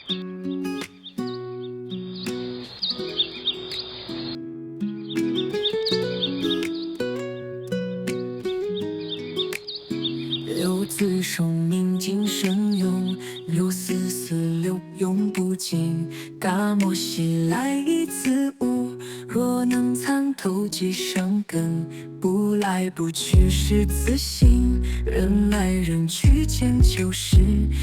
六字寿命尽生用，六四四六永不尽。嘎莫西来一次无，若能参透即生根。不来不去是自性，人来人去见求实。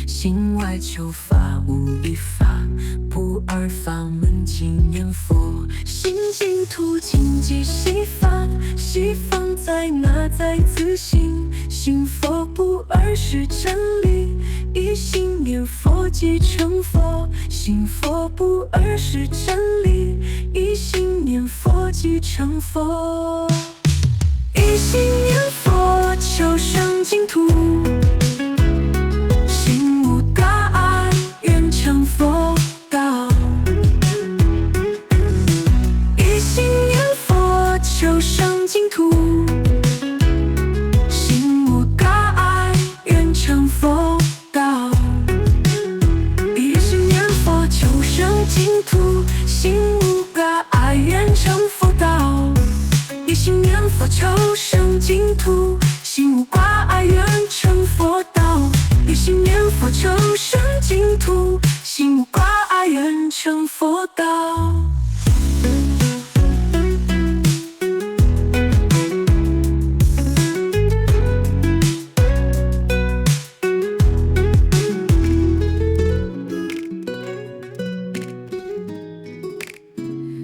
心外求法无一法，不二法门经念佛。心净土净即西方，西方在哪在自性。信佛不二是真理，一心念佛即成佛。信佛不二是真理，一心念佛即成佛。一心念佛求生净土，心无挂碍愿成佛道。一心念佛求生净土，心无挂碍愿成佛道。一心念佛求生净土，心无挂碍愿成佛道。一心念佛求生净土，心无挂碍愿成佛道。一心念佛求生净土，心无挂碍愿成佛道。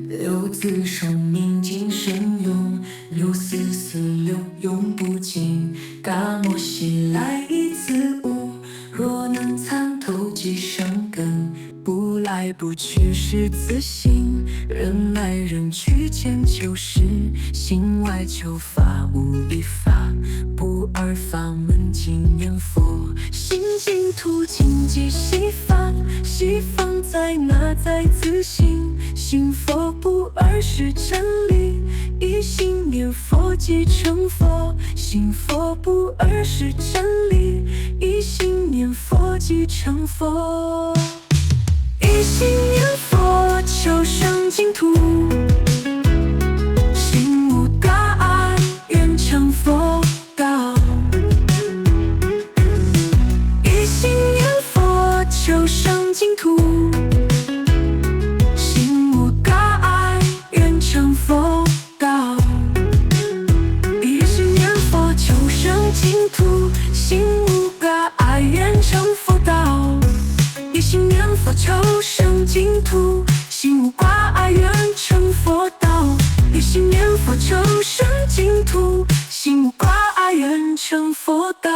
六字寿命尽生用，六四四六永不尽。嘎莫西来一次无，若能参透即生根。不来不去是自性，人来人去见求实。心外求法无一法，不二法门经念佛。心净土净即西方，西方在哪在自性。信佛不二是真理，一心念佛即成佛。信佛不二是真理，一心念佛即成佛。一心念佛求生净土，心无挂碍愿成佛道。一心念佛求生净土，心无挂碍愿成佛道。一心念佛求生净土，心无挂碍愿成佛道。一心念佛求生净土，心无挂碍愿成佛道。一心念佛求生净土，心无挂碍愿成佛道。